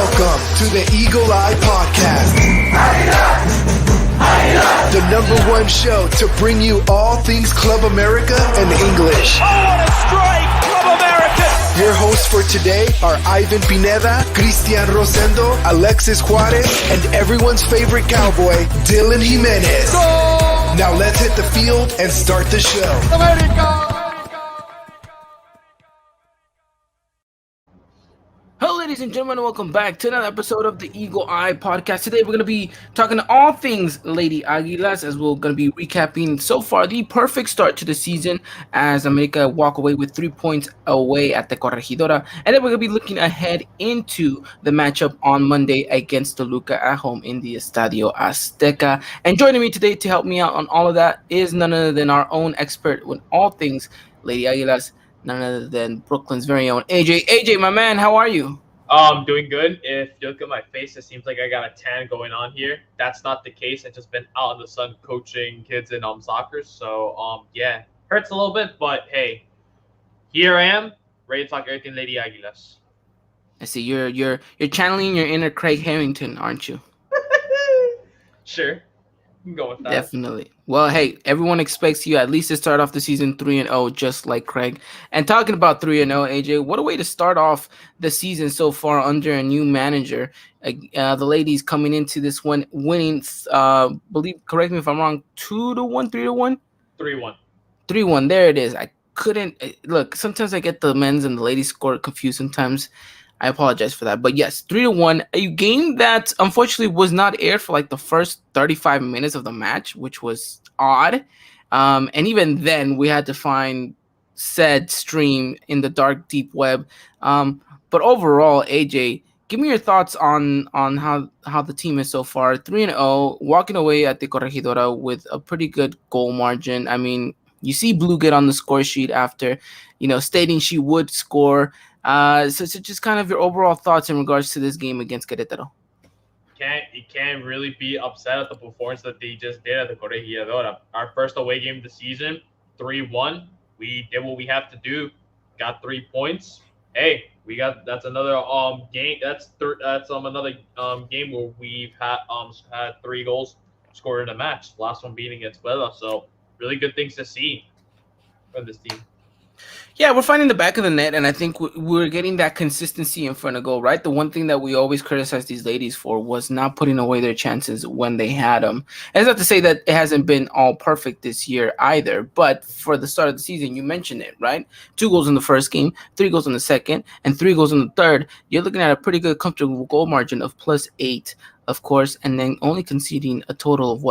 Welcome to the Eagle Eye Podcast, the #1 show to bring you all things Club America and English. Oh, what a strike! Club America! Your hosts for today are Ivan Pineda, Cristian Rosendo, Alexis Juarez, and everyone's favorite cowboy, Dylan Jimenez. Now let's hit the field and start the show. Hello, ladies and gentlemen, and welcome back to another episode of the Eagle Eye Podcast. Today, we're going to be talking all things Lady Aguilas, as we're going to be recapping so far the perfect start to the season as America walk away with 3 points away at the Corregidora. And then we're going to be looking ahead into the matchup on Monday against Toluca at home in the Estadio Azteca. And joining me today to help me out on all of that is none other than our own expert with all things Lady Aguilas, none other than Brooklyn's very own AJ. AJ, my man, how are you? Doing good. If you look at my face, it seems like I got a tan going on here. That's not the case. I've just been out in the sun coaching kids in soccer. So yeah, hurts a little bit, but hey, here I am, ready to talk everything Lady Aguilas. I see you're channeling your inner Craig Harrington, aren't you? Sure. You can go with that. Definitely. Well, hey, everyone expects you at least to start off the season 3-0, just like Craig. And talking about 3-0, AJ, what a way to start off the season so far under a new manager. The ladies coming into this one winning, correct me if I'm wrong, 2-1, 3-1? 3-1. 3-1. There it is. I couldn't look. Sometimes I get the men's and the ladies score confused. Sometimes I apologize for that. But yes, 3-1. A game that unfortunately was not aired for like the first 35 minutes of the match, which was odd. And even then, we had to find said stream in the dark, deep web. But overall, AJ, give me your thoughts on how the team is so far. 3-0, walking away at the Corregidora with a pretty good goal margin. I mean, you see Blue get on the score sheet after, stating she would score. So just kind of your overall thoughts in regards to this game against Querétaro. You can't really be upset at the performance that they just did at the Corregidora. Our first away game of the season, 3-1. We did what we have to do. Got 3 points. Hey, that's another game. That's another game where we've had 3 goals scored in a match. Last one being against Vela. So really good things to see from this team. Yeah, we're finding the back of the net, and I think we're getting that consistency in front of goal, right? The one thing that we always criticize these ladies for was not putting away their chances when they had them. And it's not to say that it hasn't been all perfect this year either, but for the start of the season, you mentioned it, right? 2 goals in the first game, 3 goals in the second, and 3 goals in the third. You're looking at a pretty good, comfortable goal margin of +8, of course, and then only conceding a total of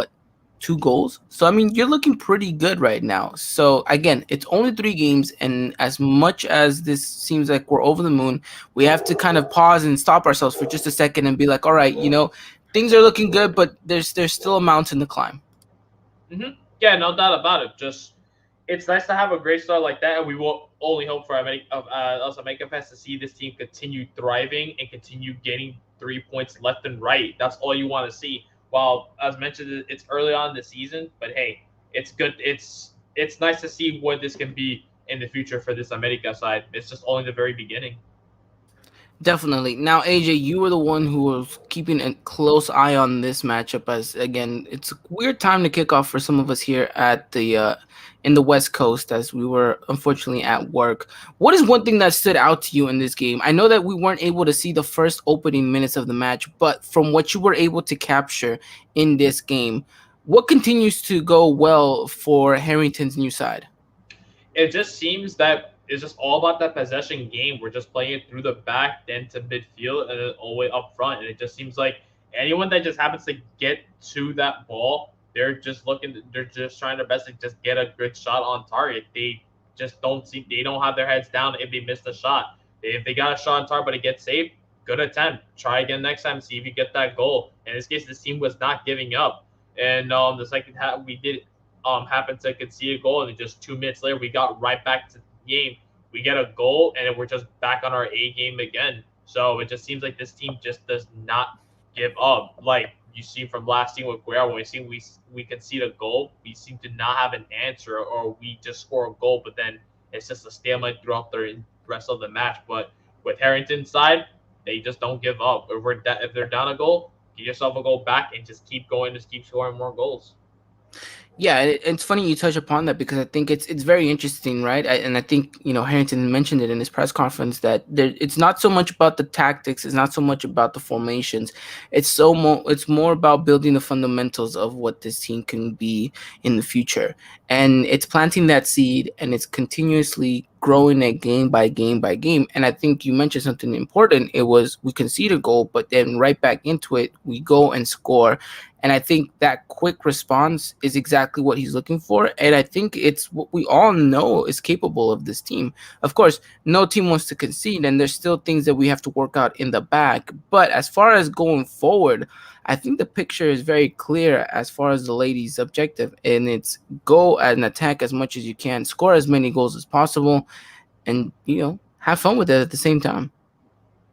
2 goals. So, I mean, you're looking pretty good right now. So, again, it's only 3 games. And as much as this seems like we're over the moon, we have to kind of pause and stop ourselves for just a second and be like, all right, things are looking good, but there's still a mountain to climb. Mm-hmm. Yeah, no doubt about it. Just it's nice to have a great start like that. And we will only hope for us American fans to see this team continue thriving and continue getting 3 points left and right. That's all you want to see. Well, as mentioned, it's early on in the season, but hey, it's good. It's nice to see what this can be in the future for this America side. It's just only the very beginning. Definitely. Now, AJ, you were the one who was keeping a close eye on this matchup, as again, it's a weird time to kick off for some of us here at the in the West Coast, as we were unfortunately at work. What is one thing that stood out to you in this game? I know that we weren't able to see the first opening minutes of the match, but from what you were able to capture in this game, what continues to go well for Harrington's new side? It just seems that it's just all about that possession game. We're just playing it through the back, then to midfield, and then all the way up front. And it just seems like anyone that just happens to get to that ball, they're just trying their best to just get a good shot on target. They just they don't have their heads down if they miss the shot. If they got a shot on target but it gets saved, good attempt. Try again next time, see if you get that goal. In this case, this team was not giving up. And the second half, we did happen to concede a goal, and then just 2 minutes later, we got right back to the game. We get a goal, and then we're just back on our A game again. So it just seems like this team just does not give up. Like you see from last team with Guerrero, when we concede a goal, we seem to not have an answer, or we just score a goal, but then it's just a stalemate throughout the rest of the match. But with Harrington's side, they just don't give up. If they're down a goal, get yourself a goal back and just keep going, just keep scoring more goals. Yeah, it's funny you touch upon that because I think it's very interesting, right? And I think Harrington mentioned it in his press conference that it's not so much about the tactics, it's not so much about the formations, it's more about building the fundamentals of what this team can be in the future, and it's planting that seed and it's continuously growing it game by game by game. And I think you mentioned something important. It was we concede a goal, but then right back into it, we go and score, and I think that quick response is exactly what he's looking for. And I think it's what we all know is capable of this team. Of course, no team wants to concede, and there's still things that we have to work out in the back. But as far as going forward, I think the picture is very clear as far as the ladies' objective. And it's go and attack as much as you can, score as many goals as possible, and, have fun with it at the same time.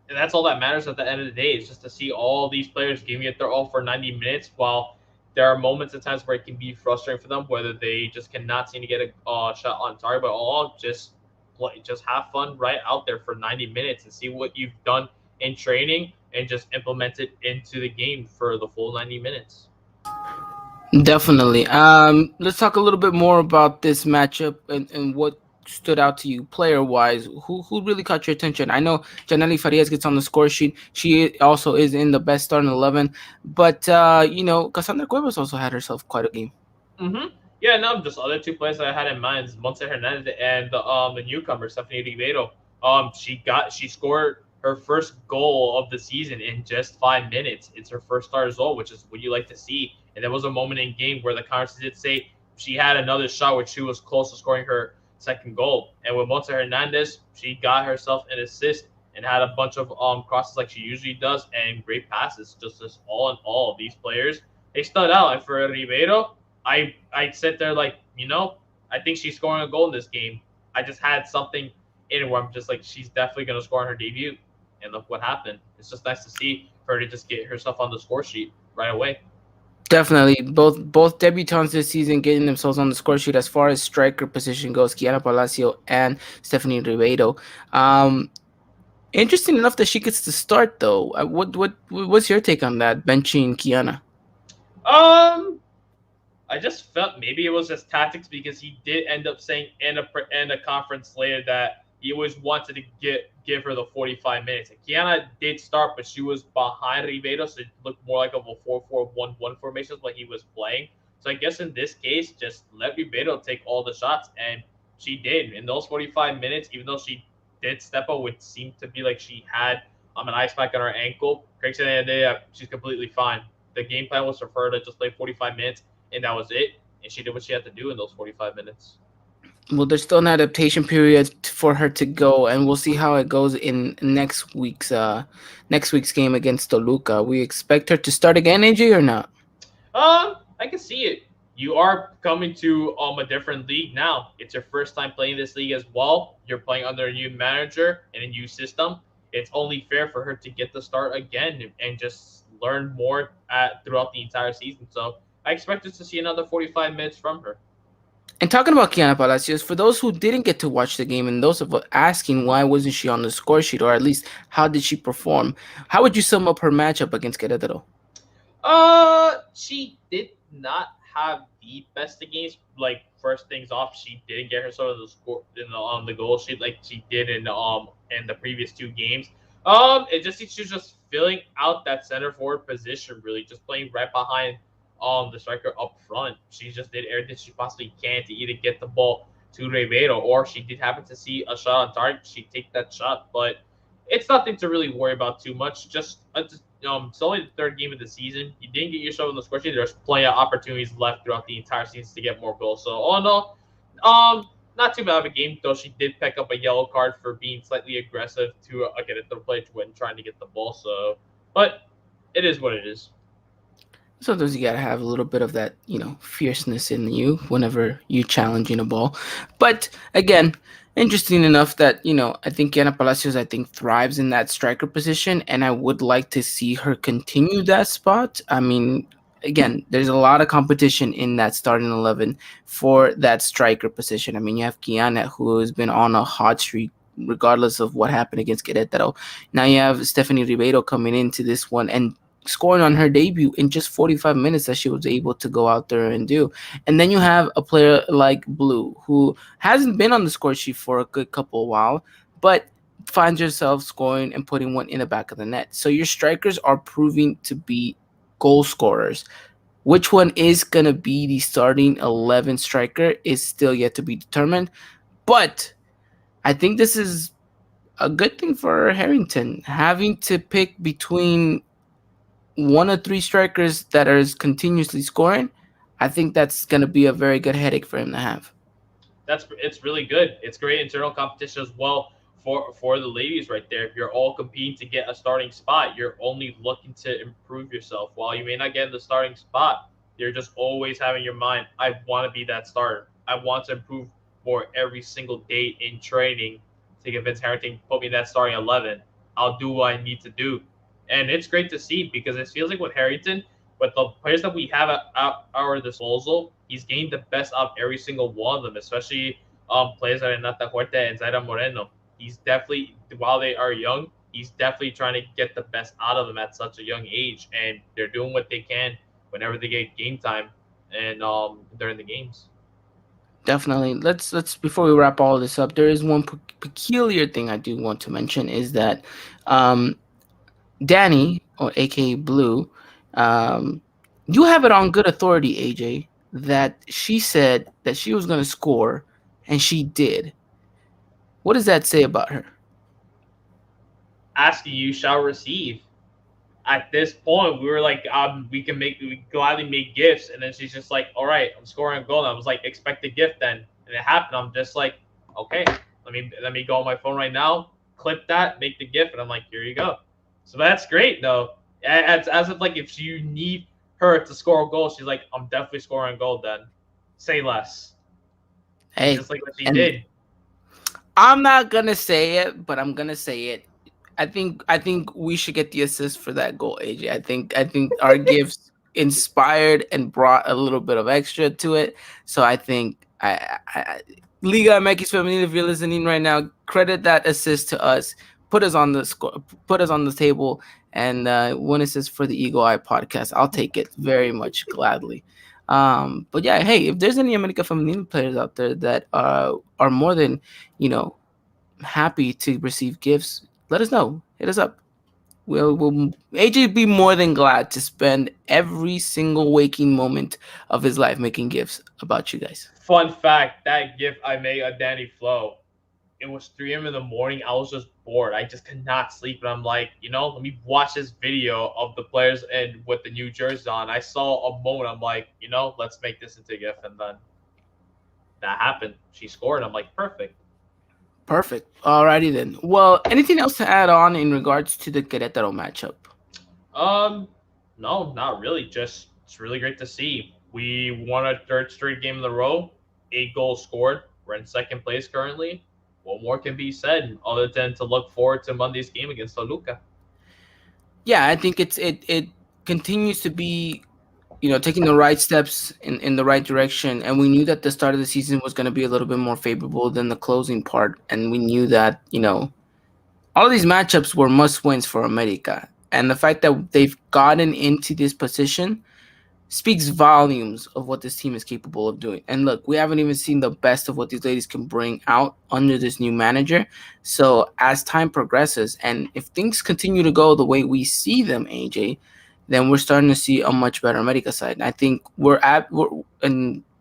And that's all that matters at the end of the day is just to see all these players giving it their all for 90 minutes. While there are moments at times where it can be frustrating for them, whether they just cannot seem to get a shot on target, but all just play, just have fun right out there for 90 minutes and see what you've done in training and just implement it into the game for the full 90 minutes. Definitely. Let's talk a little bit more about this matchup and what stood out to you player wise. Who really caught your attention? I know Janely Farias gets on the score sheet. She also is in the best starting 11, but Cassandra Cuevas also had herself quite a game. Mm-hmm. Yeah, no, just other two players that I had in mind is Montse Hernandez and the newcomer Stephanie Ribeiro. She scored her first goal of the season in just 5 minutes. It's her first start as well, which is what you like to see. And there was a moment in game where the commentators did say she had another shot which she was close to scoring her second goal. And with Montse Hernandez, she got herself an assist and had a bunch of crosses like she usually does and great passes. Just all in all, these players they stood out. And for Ribeiro, I sit there like, I think she's scoring a goal in this game. I just had something in it where I'm just like, she's definitely gonna score on her debut. And look what happened. It's just nice to see her to just get herself on the score sheet right away. Definitely, both debutantes this season getting themselves on the score sheet as far as striker position goes. Kiana Palacio and Stephanie Ribeiro. Um, Interesting enough that she gets to start though. What's your take on that benching Kiana? Um, I just felt maybe it was just tactics because he did end up saying in a conference later that he always wanted to give her the 45 minutes. And Kiana did start, but she was behind Ribeiro, so it looked more like of a 4-4-1-1 formation when he was playing. So I guess in this case, just let Ribeiro take all the shots, and she did in those 45 minutes. Even though she did step up, which seemed to be like she had an ice pack on her ankle. Craig said the other day she's completely fine. The game plan was for her to just play 45 minutes and that was it. And she did what she had to do in those 45 minutes. Well, there's still an adaptation period for her to go, and we'll see how it goes in next week's game against Toluca. We expect her to start again, AJ, or not? I can see it. You are coming to a different league now. It's your first time playing this league as well. You're playing under a new manager and a new system. It's only fair for her to get the start again and just learn more throughout the entire season. So I expect us to see another 45 minutes from her. And talking about Kiana Palacios, for those who didn't get to watch the game and those of us asking why wasn't she on the score sheet, or at least how did she perform, how would you sum up her matchup against Querétaro? She did not have the best of games. Like first things off, she didn't get herself on the score on the goal sheet like she did in the previous two games. It just seems she's just filling out that center forward position, really, just playing right behind the striker up front. She just did everything she possibly can to either get the ball to Ribeiro, or she did happen to see a shot on target, she take that shot. But it's nothing to really worry about too much. It's only the third game of the season. You didn't get yourself in the score sheet. There's plenty of opportunities left throughout the entire season to get more goals. So all in all, not too bad of a game. Though she did pick up a yellow card for being slightly aggressive to get at the play when trying to get the ball. So, but it is what it is. Sometimes you gotta have a little bit of that, fierceness in you whenever you're challenging a ball. But again, interesting enough that, I think Kiana Palacios, I think, thrives in that striker position, and I would like to see her continue that spot. I mean, again, there's a lot of competition in that starting 11 for that striker position. I mean, you have Kiana, who has been on a hot streak regardless of what happened against Querétaro. Now you have Stephanie Ribeiro coming into this one and scoring on her debut in just 45 minutes that she was able to go out there and do. And then you have a player like Blue, who hasn't been on the score sheet for a good couple of while, but finds yourself scoring and putting one in the back of the net. So your strikers are proving to be goal scorers. Which one is going to be the starting 11 striker is still yet to be determined. But I think this is a good thing for Harrington. Having to pick between one or three strikers that are continuously scoring, I think that's going to be a very good headache for him to have. It's really good. It's great internal competition as well for the ladies right there. If you're all competing to get a starting spot, you're only looking to improve yourself. While you may not get in the starting spot, you're just always having your mind, I want to be that starter. I want to improve more every single day in training to convince Harrington put me in that starting 11. I'll do what I need to do. And it's great to see because it feels like with Harrington, with the players that we have at our disposal, he's gained the best out of every single one of them, especially players like Renata Huerta and Zaira Moreno. He's definitely, while they are young, he's definitely trying to get the best out of them at such a young age, and they're doing what they can whenever they get game time and during the games. Definitely. Let's before we wrap all this up, there is one peculiar thing I do want to mention is that um, Danny, or aka Blue, um, you have it on good authority, AJ, that she said that she was going to score, and she did. What does that say about her? Asking you shall receive. At this point, we were like, we gladly make gifts, and then she's just like, all right, I'm scoring a goal. And I was like, expect a gift then, and it happened. I'm just like, okay, let me go on my phone right now, clip that, make the gift, and I'm like, here you go. So that's great though. As if like if you need her to score a goal, she's like, I'm definitely scoring a goal. Then say less, and Hey, just like what she and did. I'm not gonna say it, but I'm gonna say it. I think we should get the assist for that goal, AJ. I think our gifts inspired and brought a little bit of extra to it. So I think Liga MX Femenil, if you're listening right now, credit that assist to us. Put us on the score. Put us on the table, and one assist for the Eagle Eye podcast. I'll take it very much gladly. But yeah, hey, if there's any America Femenil players out there that are more than you know happy to receive gifts, let us know. Hit us up. We'll AJ be more than glad to spend every single waking moment of his life making gifts about you guys. Fun fact: that gift I made a Danny Flow. It was 3 a.m. in the morning. I was just bored. I just could not sleep. And I'm like, let me watch this video of the players and with the new jerseys on. I saw a moment. I'm like, let's make this into a gift. And then that happened. She scored. I'm like, perfect. Perfect. Alrighty then. Well, anything else to add on in regards to the Querétaro matchup? Um, no, not really. Just it's really great to see. We won a third straight game in a row. 8 goals scored. We're in second place currently. What more can be said other than to look forward to Monday's game against Toluca? Yeah, I think it continues to be taking the right steps in the right direction. And we knew that the start of the season was going to be a little bit more favorable than the closing part. And we knew that, all of these matchups were must wins for America. And the fact that they've gotten into this position speaks volumes of what this team is capable of doing. And look, we haven't even seen the best of what these ladies can bring out under this new manager. So as time progresses, and if things continue to go the way we see them, AJ, then we're starting to see a much better America side. And I think we're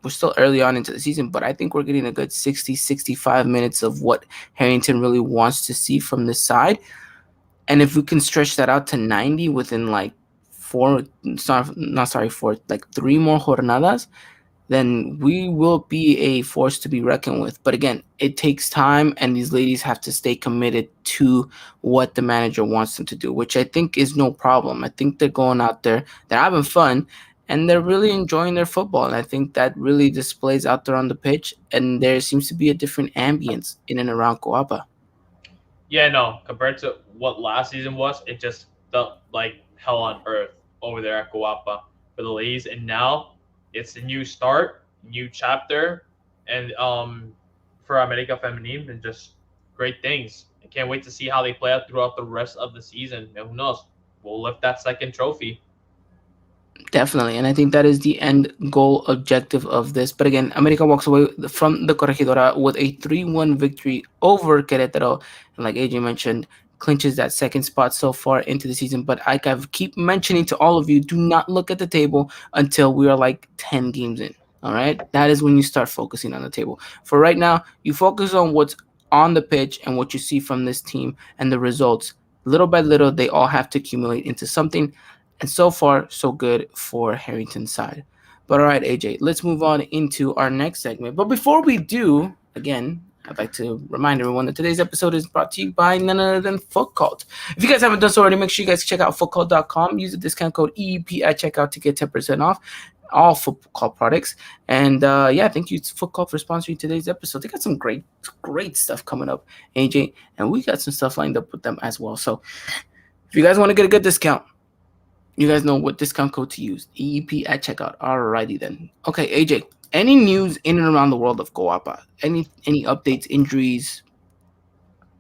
still early on into the season, but I think we're getting a good 60, 65 minutes of what Harrington really wants to see from this side. And if we can stretch that out to 90 within like four, like 3 more jornadas, then we will be a force to be reckoned with. But again, it takes time, and these ladies have to stay committed to what the manager wants them to do, which I think is no problem. I think they're going out there, they're having fun, and they're really enjoying their football. And I think that really displays out there on the pitch, and there seems to be a different ambience in and around Coapa. Yeah, no, compared to what last season was, it just felt like hell on earth over there at Coapa for the ladies. And now it's a new start, new chapter, and for America Feminine, and just great things. I can't wait to see how they play out throughout the rest of the season. And who knows, we'll lift that second trophy. Definitely, and I think that is the end goal objective of this. But again, America walks away from the Corregidora with a 3-1 victory over Querétaro, and like AJ mentioned, clinches that second spot so far into the season. But like I keep mentioning to all of you, do not look at the table until we are like 10 games in. All right, that is when you start focusing on the table. For right now, you focus on what's on the pitch and what you see from this team and the results. Little by little, they all have to accumulate into something, and so far, so good for Harrington's side. But all right, AJ, let's move on into our next segment. But before we do, again, I'd like to remind everyone that today's episode is brought to you by none other than Foot Cult. If you guys haven't done so already, make sure you guys check out footcult.com. Use the discount code EEP at checkout to get 10% off all Foot Cult products. And yeah, thank you to Foot Cult for sponsoring today's episode. They got some great stuff coming up, AJ, and we got some stuff lined up with them as well. So if you guys want to get a good discount, you guys know what discount code to use. EEP at checkout. Alrighty then. Okay, AJ. Any news in and around the world of Coapa? Any updates, injuries?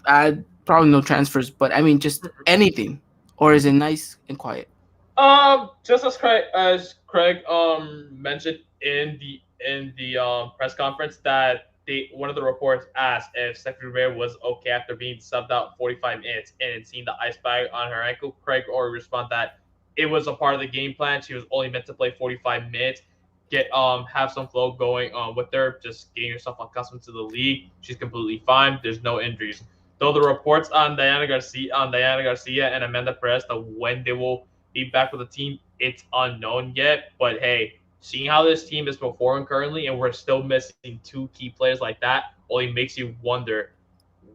Probably no transfers, but I mean just anything. Or is it nice and quiet? Just as Craig mentioned in the press conference that one of the reports asked if Stephanie Rivera was okay after being subbed out 45 minutes and seeing the ice bag on her ankle. Craig already responded that it was a part of the game plan. She was only meant to play 45 minutes, get have some flow going with her, just getting herself accustomed to the league. She's completely fine. There's no injuries. Though the reports on Diana Garcia and Amanda Perez that when they will be back with the team, it's unknown yet. But hey, seeing how this team is performing currently, and we're still missing two key players like that, only makes you wonder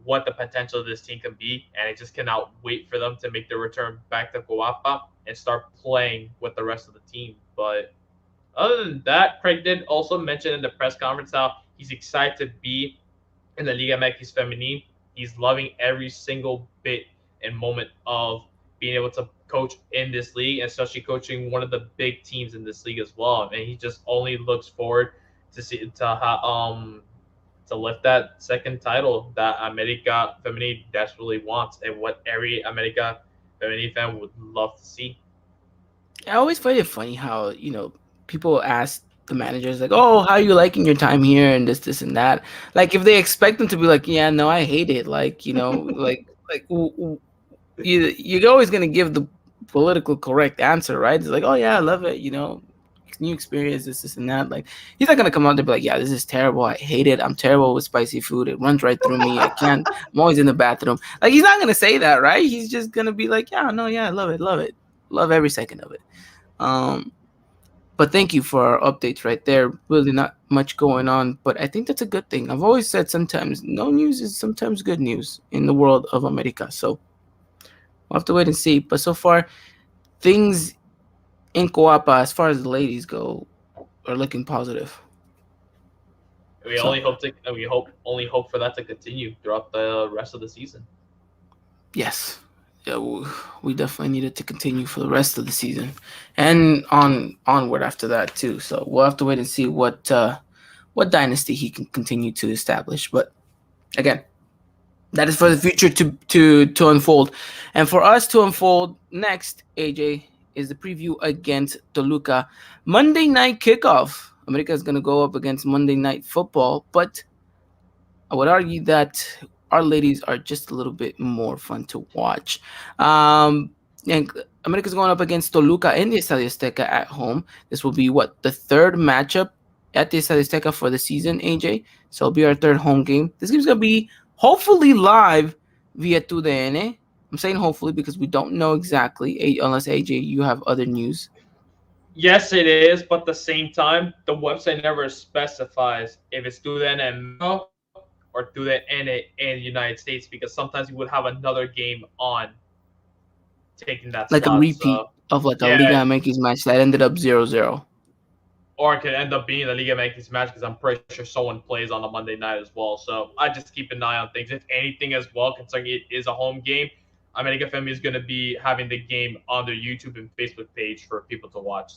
what the potential of this team can be. And I just cannot wait for them to make their return back to Coapa and start playing with the rest of the team. But other than that, Craig did also mention in the press conference how he's excited to be in the Liga MX Femenine. He's loving every single bit and moment of being able to coach in this league, and especially coaching one of the big teams in this league as well. And he just only looks forward to lift that second title that America Femenine desperately wants, and what every America Femenine fan would love to see. I always find it funny how, people ask the managers like, "Oh, how are you liking your time here?" and this and that. Like if they expect them to be like, "Yeah, no, I hate it." Like, you're always gonna give the political correct answer, right? It's like, "Oh yeah, I love it." New experience, this and that. Like he's not gonna come out there and be like, "Yeah, this is terrible. I hate it. I'm terrible with spicy food. It runs right through me. I can't. I'm always in the bathroom." Like he's not gonna say that, right? He's just gonna be like, "Yeah, no, yeah, I love it, love every second of it." Um, but thank you for our updates right there. Really not much going on, but I think that's a good thing. I've always said sometimes no news is sometimes good news in the world of America. So we'll have to wait and see. But so far, things in Coapa, as far as the ladies go, are looking positive. We So only hope to we hope for that to continue throughout the rest of the season. yes, yeah, we definitely need it to continue for the rest of the season, and onward after that too. So we'll have to wait and see what dynasty he can continue to establish. But again, that is for the future to unfold, and for us to unfold next. AJ is the preview against Toluca, Monday night kickoff. America is going to go up against Monday Night Football, but I would argue that our ladies are just a little bit more fun to watch. Um, and America's going up against Toluca in the Estadio Azteca at home. This will be the third matchup at the Estadio Azteca for the season, AJ. So it'll be our third home game. This game's going to be hopefully live via 2DN. I'm saying hopefully because we don't know exactly, unless AJ, you have other news. Yes, it is, but at the same time, the website never specifies if it's through the NA Mexico or through the NA in the United States, because sometimes you would have another game on taking that Like a slot. repeat So of like a Liga yeah, MX match that ended up 0-0. or it could end up being the Liga MX match because I'm pretty sure someone plays on the Monday night as well. So I just keep an eye on things. If anything as well, considering it is a home game, America Family is going to be having the game on their YouTube and Facebook page for people to watch.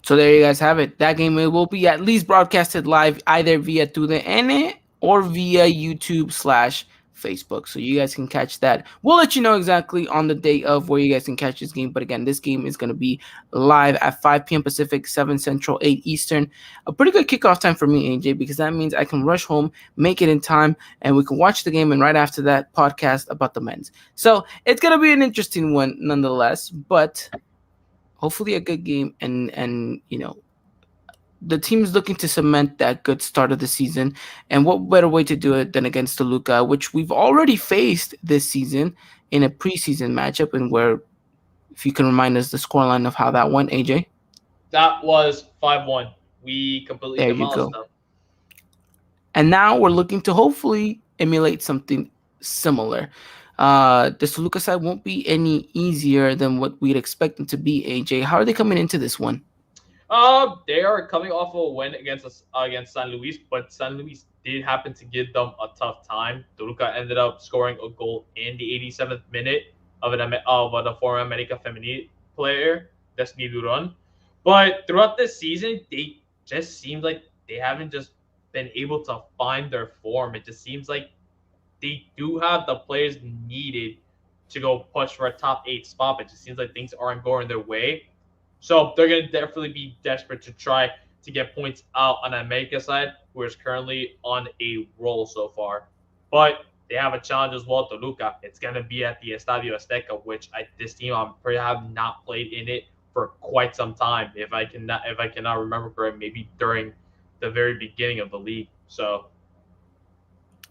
So there you guys have it. That game will be at least broadcasted live either via 2DN or via YouTube/Facebook. So you guys can catch that. We'll let you know exactly on the day of where you guys can catch this game. But again, this game is going to be live at 5 p.m. Pacific, 7 Central, 8 Eastern. A pretty good kickoff time for me, AJ, because that means I can rush home, make it in time, and we can watch the game. And right after that, podcast about the men's. So it's going to be an interesting one nonetheless, but hopefully a good game. And the team is looking to cement that good start of the season. And what better way to do it than against Toluca, which we've already faced this season in a preseason matchup, and where, if you can remind us the scoreline of how that went, AJ. That was 5-1. We completely There you demolished go. them. And now we're looking to hopefully emulate something similar. The Toluca side won't be any easier than what we'd expect them to be, AJ. How are they coming into this one? They are coming off of a win against us against San Luis, but San Luis did happen to give them a tough time. Toluca ended up scoring a goal in the 87th minute of the former America Femenil player, Destiny Duran. But throughout this season, they just seemed like they haven't just been able to find their form. It just seems like they do have the players needed to go push for a top 8 spot, but it just seems like things aren't going their way. So they're going to definitely be desperate to try to get points out on the America side, who is currently on a roll so far. But they have a challenge as well, Toluca. It's going to be at the Estadio Azteca, which this team have not played in it for quite some time. If I cannot remember correctly, maybe during the very beginning of the league. So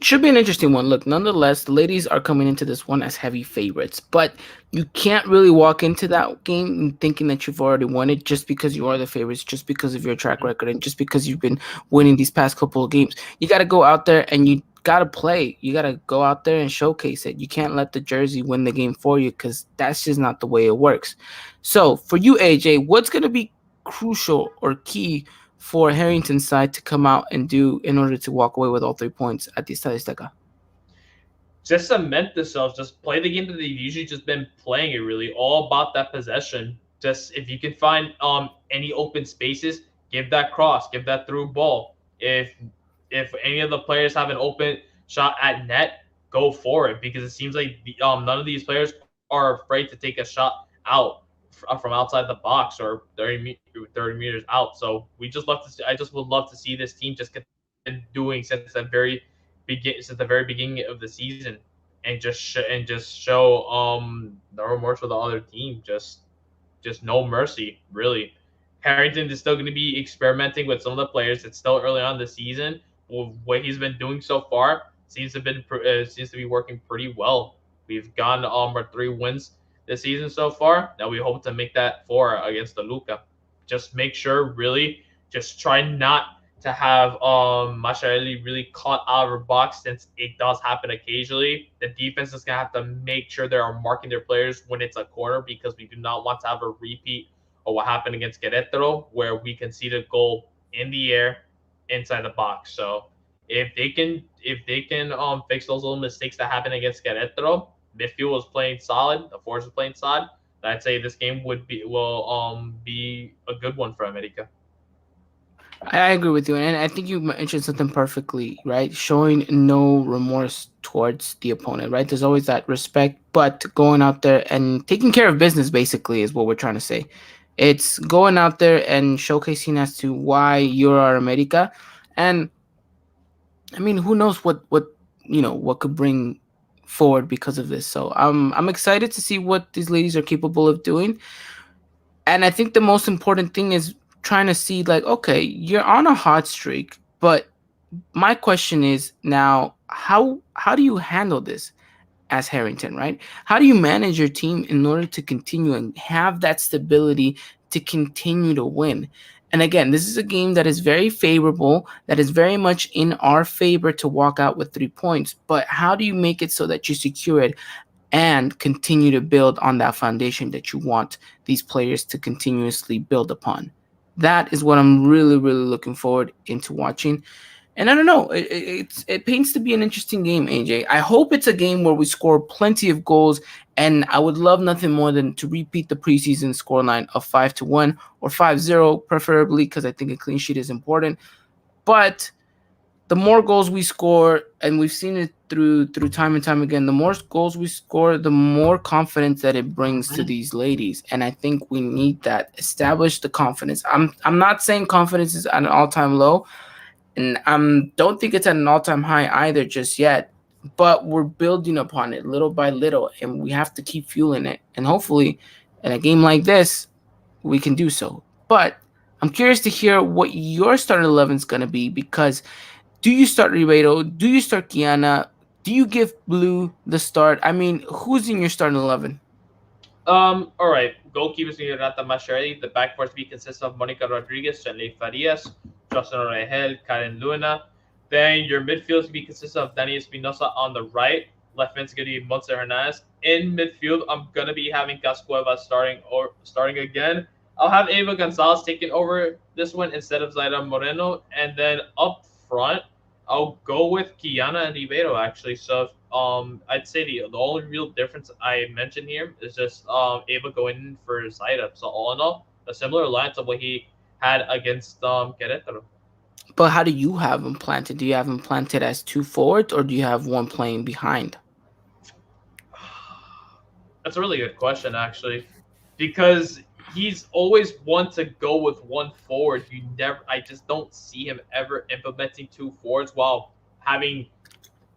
Should be an interesting one. Look, nonetheless, the ladies are coming into this one as heavy favorites, but you can't really walk into that game thinking that you've already won it just because you are the favorites, just because of your track record, and just because you've been winning these past couple of games. You got to go out there and you got to play. You got to go out there and showcase it. You can't let the jersey win the game for you, because that's just not the way it works. So for you, AJ, what's going to be crucial or key for Harrington's side to come out and do in order to walk away with all 3 points at the Estadio Azteca? just cement themselves, just play the game that they've usually just been playing it really, all about that possession. Just if you can find any open spaces, give that cross, give that through ball. If any of the players have an open shot at net, go for it, because it seems like none of these players are afraid to take a shot out from outside the box or 30 meters out. So we just love to see, I just would love to see this team just continue doing since the very beginning of the season, and just show no remorse for the other team, just no mercy really. Harrington is still going to be experimenting with some of the players. It's still early on in the season. What he's been doing so far seems to be working pretty well. We've gotten our 3 wins this season so far. Now we hope to make that 4 against the Luca. Just make sure, really, just try not to have Masharelli really caught out of her box, since it does happen occasionally. The defense is gonna have to make sure they are marking their players when it's a corner, because we do not want to have a repeat of what happened against Querétaro, where we conceded a goal in the air inside the box. So if they can fix those little mistakes that happened against Querétaro, midfield was playing solid, the forwards was playing solid, I'd say this game will be a good one for America. I agree with you, and I think you mentioned something perfectly, right? Showing no remorse towards the opponent, right? There's always that respect, but going out there and taking care of business, basically, is what we're trying to say. It's going out there and showcasing as to why you're our America. And I mean, who knows what could bring forward because of this. So I'm excited to see what these ladies are capable of doing. And I think the most important thing is trying to see, like, okay, you're on a hot streak, but my question is now, how do you handle this as Harrington, right? How do you manage your team in order to continue and have that stability to continue to win? And again, this is a game that is very favorable, that is very much in our favor to walk out with 3 points. But how do you make it so that you secure it and continue to build on that foundation that you want these players to continuously build upon? That is what I'm really, really looking forward into watching. And I don't know, it paints to be an interesting game, AJ. I hope it's a game where we score plenty of goals, and I would love nothing more than to repeat the preseason scoreline of 5-1 or 5-0, preferably, because I think a clean sheet is important. But the more goals we score, and we've seen it through time and time again, the more goals we score, the more confidence that it brings to Mhm. these ladies. And I think we need that. Establish the confidence. I'm not saying confidence is at an all-time low, and don't think it's at an all-time high either just yet. But we're building upon it little by little, and we have to keep fueling it. And hopefully, in a game like this, we can do so. But I'm curious to hear what your starting 11 is going to be, because do you start Ribeiro? Do you start Kiana? Do you give Blue the start? I mean, who's in your starting 11? All right. Goalkeepers need Renata Mascherelli. The back four to be consists of Monica Rodriguez, Chanley Farias, Justin Regel, Karen Luna. Then your midfield to be consists of Dani Espinosa on the right. Left mid's gonna be Montse Hernandez. In midfield, I'm gonna be having Cascueva starting again. I'll have Ava Gonzalez taking over this one instead of Zaira Moreno. And then up front, I'll go with Kiana and Ribeiro actually. So I'd say the only real difference I mentioned here is just Ava going in for Zaida. So all in all, a similar line to what he had against Querétaro. But how do you have him planted? Do you have him planted as two forwards, or do you have one playing behind? That's a really good question actually, because he's always one to go with one forward. I just don't see him ever implementing two forwards while having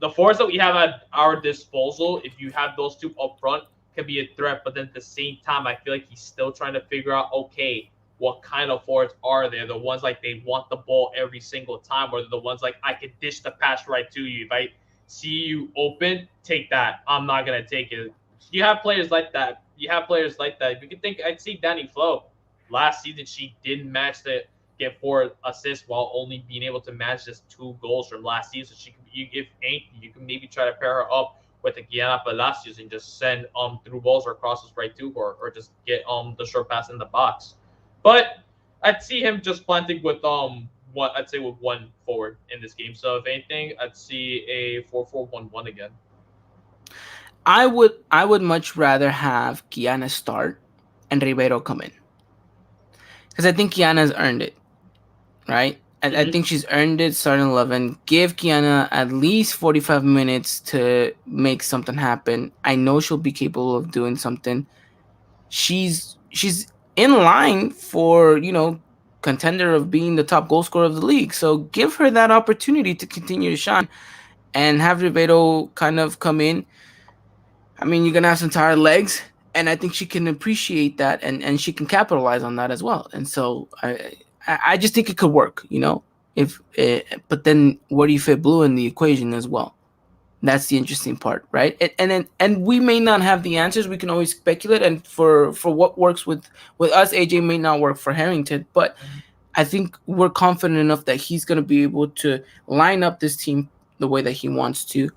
the forwards that we have at our disposal, if you have those two up front, can be a threat. But then at the same time, I feel like he's still trying to figure out, okay, what kind of forwards are there? The ones like they want the ball every single time, or the ones like I could dish the pass right to you. If I see you open, take that. I'm not gonna take it. You have players like that. You have players like that. You can think I'd see Danny Flo. Last season, she didn't match the get 4 assists while only being able to match just 2 goals from last season. She can, you if anything, you can maybe try to pair her up with the Guiana Palacios and just send through balls or crosses right to her, or just get the short pass in the box. But I'd see him just planting with what I'd say with one forward in this game. So if anything, I'd see a 4-4-1-1 again. I would much rather have Kiana start and Ribeiro come in, because I think Kiana's earned it, right? I Mm-hmm. think she's earned it starting 11. Give Kiana at least 45 minutes to make something happen. I know she'll be capable of doing something. She's in line for, contender of being the top goal scorer of the league. So give her that opportunity to continue to shine, and have Ribeiro kind of come in. I mean, you're gonna have some tired legs, and I think she can appreciate that, and she can capitalize on that as well. And so I just think it could work, If but then where do you fit Blue in the equation as well? That's the interesting part, right? And we may not have the answers. We can always speculate, and for what works with us, AJ may not work for Harrington. But I think we're confident enough that he's going to be able to line up this team the way that he wants to,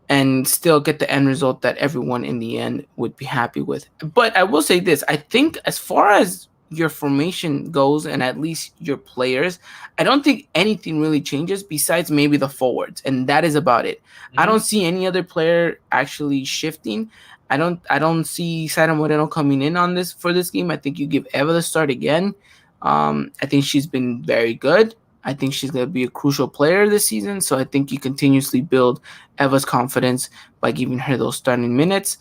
and still get the end result that everyone in the end would be happy with. But I will say this, I think as far as your formation goes, and at least your players, I don't think anything really changes besides maybe the forwards, and that is about it. I Mm-hmm. don't see any other player actually shifting. I don't see Sara Moreno coming in on this for this game. I think you give Eva the start again. I think she's been very good. I think she's going to be a crucial player this season. So I think you continuously build Eva's confidence by giving her those starting minutes.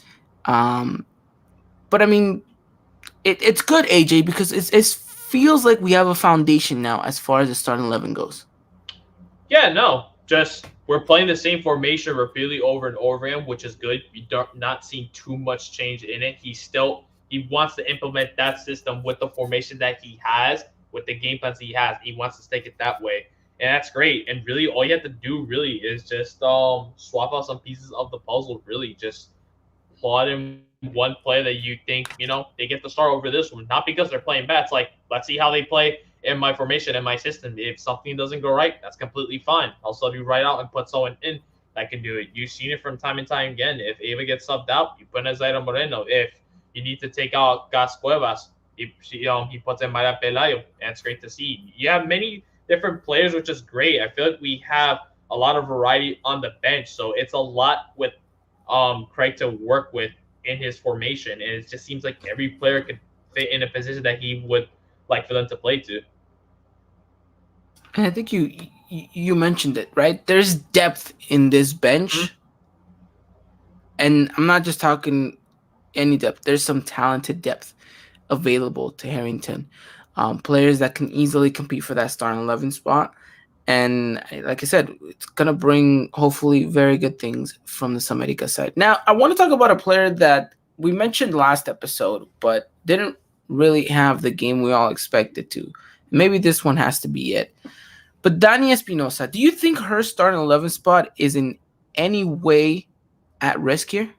Um, but I mean, it's good, AJ, because it feels like we have a foundation now as far as the starting 11 goes. Yeah, no, just we're playing the same formation repeatedly over and over again, which is good. You don't not seeing too much change in it. He wants to implement that system with the formation that he has, with the game plans he has. He wants to stick it that way, and that's great. And really, all you have to do really is just swap out some pieces of the puzzle. Really, just plot in one play that you think, they get the start over this one. Not because they're playing bad. It's like, let's see how they play in my formation, in my system. If something doesn't go right, that's completely fine. I'll sub you right out and put someone in that can do it. You've seen it from time and time again. If Ava gets subbed out, you put in Zaira Moreno. If you need to take out Gas Cuevas, he puts in Mara Pelayo, and it's great to see. You have many different players, which is great. I feel like we have a lot of variety on the bench, so it's a lot with Craig to work with in his formation, and it just seems like every player could fit in a position that he would like for them to play to. And I think you mentioned it, right? There's depth in this Mhm. bench, and I'm not just talking any depth. There's some talented depth available to Harrington. Players that can easily compete for that starting 11 spot. And like I said, it's going to bring hopefully very good things from the America side. Now, I want to talk about a player that we mentioned last episode, but didn't really have the game we all expected to. Maybe this one has to be it. But Dani Espinosa, do you think her starting 11 spot is in any way at risk here?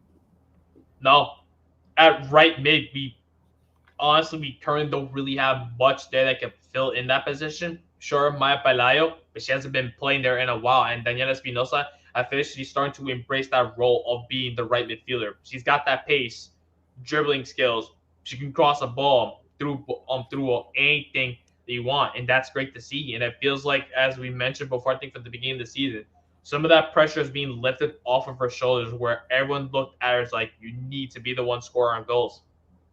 No, at right mid, we honestly, we currently don't really have much there that can fill in that position. Sure, Maya Pelayo, but she hasn't been playing there in a while. And Daniela Espinosa, I feel she's starting to embrace that role of being the right midfielder. She's got that pace, dribbling skills. She can cross a ball through anything that you want, and that's great to see. And it feels like, as we mentioned before, I think from the beginning of the season, some of that pressure is being lifted off of her shoulders, where everyone looked at her as like, you need to be the one scorer on goals.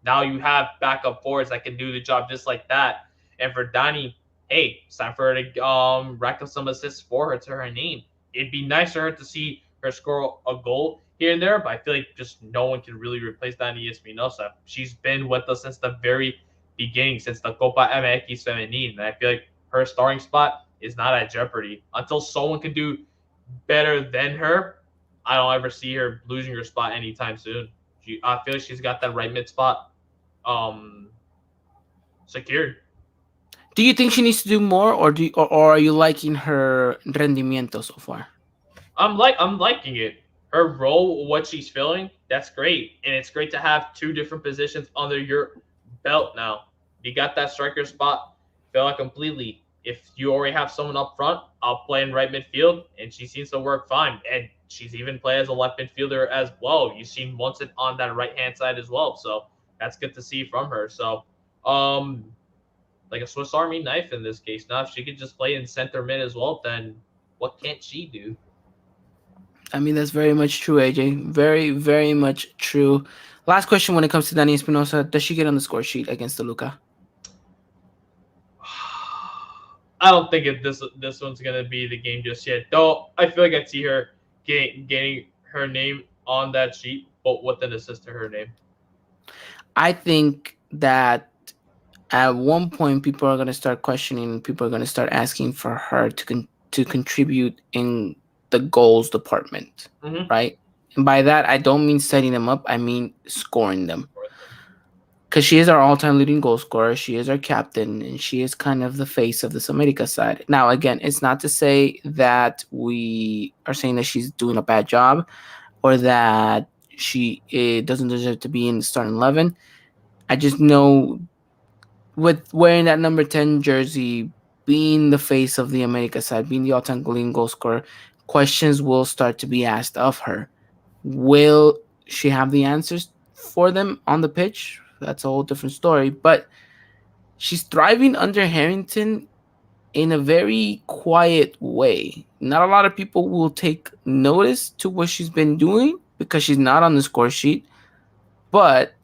Now you have backup forwards that can do the job just like that. And for Donnie, hey, it's time for her to rack up some assists for her to her name. It'd be nice for her to see her score a goal here and there, but I feel like just no one can really replace Dani Espinosa. She's been with us since the very beginning, since the Copa MX Femenine, and I feel like her starting spot is not at jeopardy. Until someone can do better than her, I don't ever see her losing her spot anytime soon. I feel like she's got that right mid spot um secured. Do you think she needs to do more, or are you liking her rendimiento so far? I'm liking it. Her role, what she's filling, that's great, and it's great to have two different positions under your belt now. You got that striker spot, fill it completely. If you already have someone up front, I'll play in right midfield, and she seems to work fine. And she's even played as a left midfielder as well. You've seen Munson on that right hand side as well, so that's good to see from her. So, um, like a Swiss Army knife in this case. Now, if she could just play in center mid as well, then what can't she do? I mean, that's very much true, AJ. Very, very much true. Last question when it comes to Dani Espinosa, does she get on the score sheet against Toluca? I don't think this one's gonna be the game just yet. Though I feel like I'd see her getting her name on that sheet, but with an assist to her name. I think that at one point people are going to start questioning, people are going to start asking for her to contribute in the goals department, Mm-hmm. right? And by that I don't mean setting them up, I mean scoring them. Because she is our all-time leading goal scorer, she is our captain, and she is kind of the face of this America side. Now, again, it's not to say that we are saying that she's doing a bad job or that she doesn't deserve to be in the starting 11. I just know with wearing that number 10 jersey, being the face of the America side, being the all-time leading goal scorer, questions will start to be asked of her. Will she have the answers for them on the pitch? That's a whole different story. But she's thriving under Harrington in a very quiet way. Not a lot of people will take notice to what she's been doing because she's not on the score sheet. But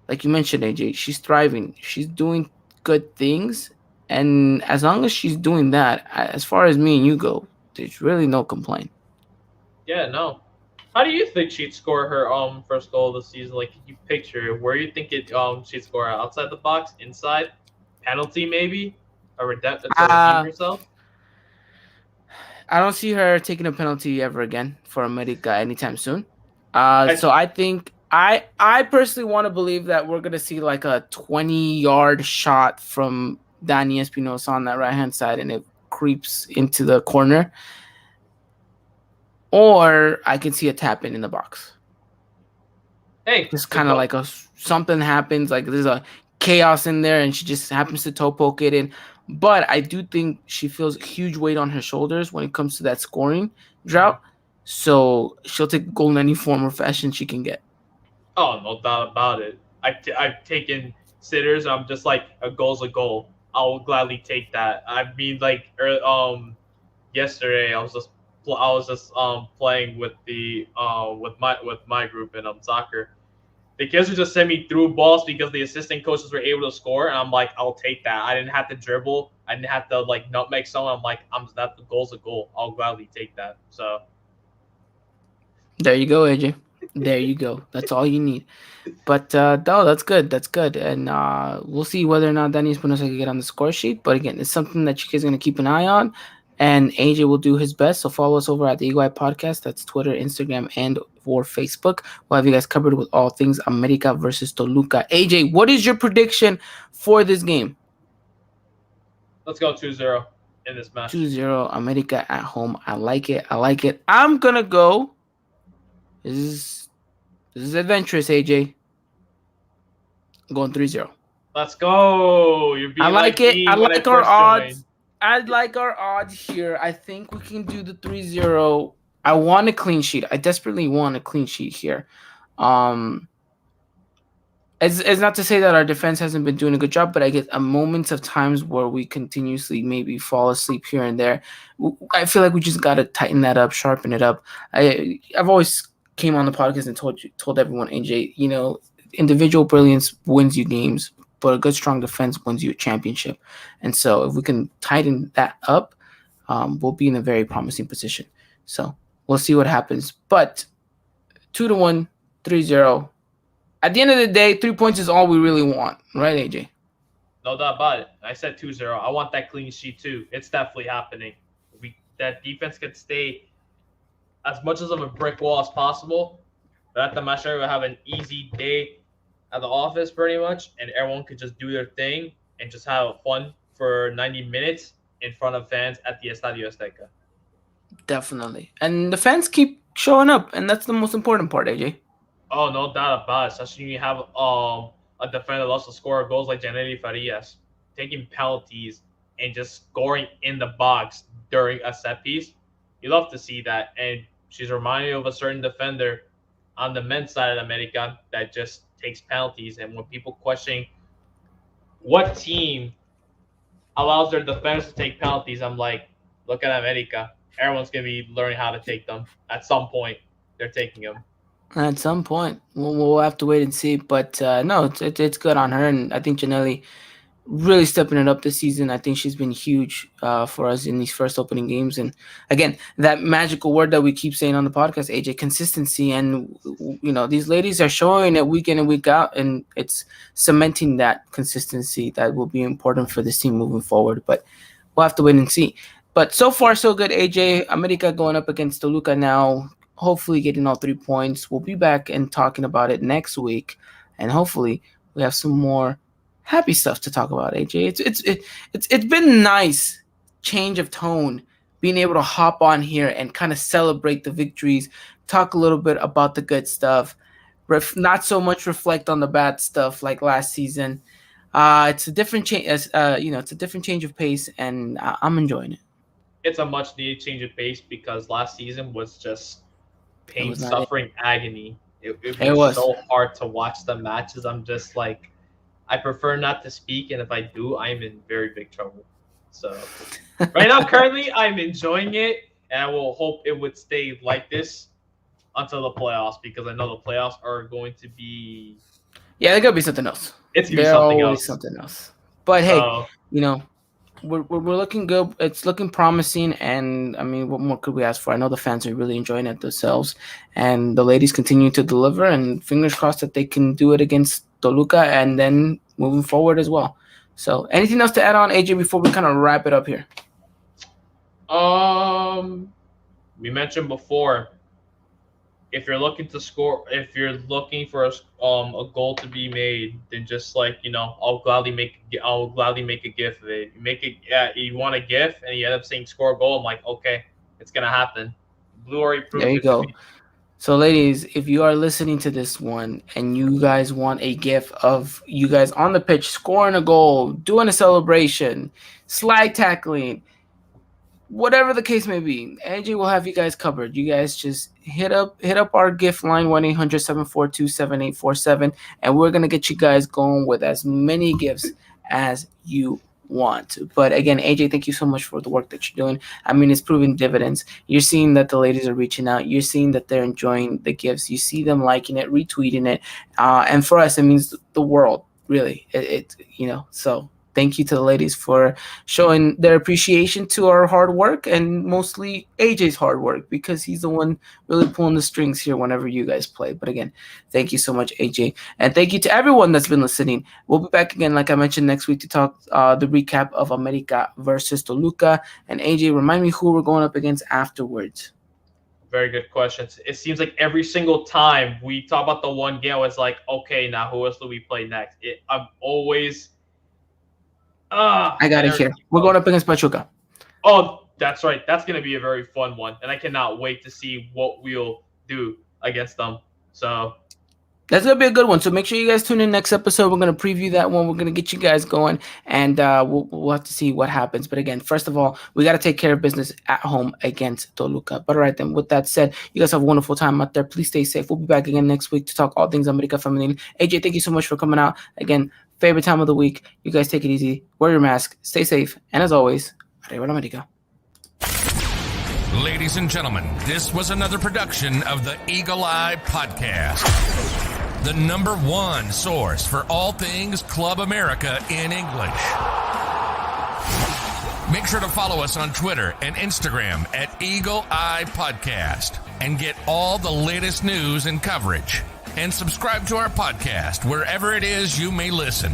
like you mentioned, AJ, she's thriving. She's doing good things. And as long as she's doing that, as far as me and you go, there's really no complaint. Yeah, no. How do you think she'd score her first goal of the season? Like, can you picture it? Where you think it she'd score outside the box, inside, penalty maybe, to redeem Uh, herself? I don't see her taking a penalty ever again for America anytime soon. I So I think I personally want to believe that we're gonna see like a 20-yard shot from Dani Espinosa on that right hand side, and it creeps into the corner, or I can see a tap in the box. hey, Just the kind of goal. like something happens, like there's a chaos in there, and she just happens to toe poke it in. But I do think she feels a huge weight on her shoulders when it comes to that scoring drought. So she'll take goal in any form or fashion she can get. Oh, no doubt about it. I've taken sitters. I'm just like, a goal's a goal. I'll gladly take that. I mean, like, yesterday I was just playing with the with my group in soccer. The kids would just send me through balls because the assistant coaches were able to score, and I'm like, I'll take that. I didn't have to dribble. I didn't have to like nutmeg someone. I'm like, that the goal's a goal. I'll gladly take that. So There you go, AJ. There you go. That's all you need. But no, that's good. That's good. And we'll see whether or not Danny Espinosa can get on the score sheet. But again, it's something that you guys are going to keep an eye on. And AJ will do his best. So follow us over at the EY Podcast. That's Twitter, Instagram, and or Facebook. We'll have you guys covered with all things America versus Toluca. AJ, what is your prediction for this game? let's go 2-0 in this match. 2-0 America at home. I like it. I like it. I'm going to go. This is adventurous, AJ. I'm going 3-0. Let's go. You're being I like it. me I when like I our first odds. joined. I like our odds here. I think we can do the 3-0. I want a clean sheet. I desperately want a clean sheet here. Um, it's not to say that our defense hasn't been doing a good job, but I get a moments of times where we continuously maybe fall asleep here and there. I feel like we just got to tighten that up, sharpen it up. I've always came on the podcast and told everyone, AJ, individual brilliance wins you games, but a good strong defense wins you a championship. And so if we can tighten that up, we'll be in a very promising position. So we'll see what happens. But 2-1, 3-0. At the end of the day, 3 points is all we really want, right, AJ? No doubt about it. I said 2-0. I want that clean sheet too. It's definitely happening. That defense can stay as much as of a brick wall as possible. But at the match, we'll have an easy day at the office pretty much, and everyone could just do their thing and just have fun for 90 minutes in front of fans at the Estadio Azteca. Definitely. And the fans keep showing up, and that's the most important part, AJ. Oh, no doubt about it. Especially when you have a defender that loves to score goals like Janely Farias, taking penalties and just scoring in the box during a set piece. You love to see that. And she's reminded of a certain defender on the men's side of America that just takes penalties. And when people question what team allows their defenders to take penalties, I'm like, look at America. Everyone's going to be learning how to take them. At some point, they're taking them. At some point, we'll have to wait and see. But no, it's good on her, and I think Janelli really stepping it up this season. I think she's been huge for us in these first opening games. And again, that magical word that we keep saying on the podcast, AJ, consistency. And these ladies are showing it week in and week out, and it's cementing that consistency that will be important for this team moving forward. But we'll have to wait and see. But so far, so good, AJ. America going up against Toluca now. Hopefully getting all 3 points. We'll be back and talking about it next week, and hopefully we have some more happy stuff to talk about. AJ, it's been nice change of tone, being able to hop on here and kind of celebrate the victories, talk a little bit about the good stuff, not so much reflect on the bad stuff like last season. It's a different change, it's a different change of pace, and I'm enjoying it. It's a much needed change of pace because last season was just pain, was not suffering, agony. It It was was. so hard to watch the matches. I'm just like, I prefer not to speak, and if I do, I'm in very big trouble. So right now, currently, I'm enjoying it, and I will hope it would stay like this until the playoffs because I know the playoffs are going to be. Yeah, there gotta be something else. It's gonna be There's something always else. something else. But So, hey, we're looking good. It's looking promising, and I mean, what more could we ask for? I know the fans are really enjoying it themselves, and the ladies continue to deliver. And fingers crossed that they can do it against Toluca, and then moving forward as well. So, anything else to add on, AJ, before we kind of wrap it up here? we mentioned before, if you're looking to score, if you're looking for a goal to be made, then just like I'll gladly make a gif of it. You make it, yeah. You want a gif, and you end up saying score a goal. I'm like, okay, it's gonna happen. Blue already proved There you it to go. me. So, ladies, if you are listening to this one and you guys want a gif of you guys on the pitch scoring a goal, doing a celebration, slide tackling, whatever the case may be, AJ will have you guys covered. You guys just hit up our gift line 1-800-742-7847, and we're gonna get you guys going with as many gifts as you want. But again, AJ, thank you so much for the work that you're doing. I mean, it's proving dividends. You're seeing that the ladies are reaching out. You're seeing that they're enjoying the gifts. You see them liking it, retweeting it, and for us, it means the world. Really, so thank you to the ladies for showing their appreciation to our hard work, and mostly AJ's hard work, because he's the one really pulling the strings here whenever you guys play. But again, thank you so much, AJ. And thank you to everyone that's been listening. We'll be back again, like I mentioned, next week to talk the recap of America versus Toluca. And AJ, remind me who we're going up against afterwards. Very good questions. It seems like every single time we talk about the one game, it's like, okay, now who else do we play next? I'm always... I got it here. We're going up against Pachuca. Oh, that's right. That's going to be a very fun one. And I cannot wait to see what we'll do against them. So that's going to be a good one. So make sure you guys tune in next episode. We're going to preview that one. We're going to get you guys going, and we'll have to see what happens. But again, first of all, we got to take care of business at home against Toluca. But all right, then, with that said, you guys have a wonderful time out there. Please stay safe. We'll be back again next week to talk all things America Femenil. AJ, thank you so much for coming out. Again, favorite time of the week. You guys take it easy. Wear your mask. Stay safe. And as always, Arriba la America. Ladies and gentlemen, this was another production of the Eagle Eye Podcast, the #1 source for all things Club America in English. Make sure to follow us on Twitter and Instagram at Eagle Eye Podcast and get all the latest news and coverage. And subscribe to our podcast wherever it is you may listen.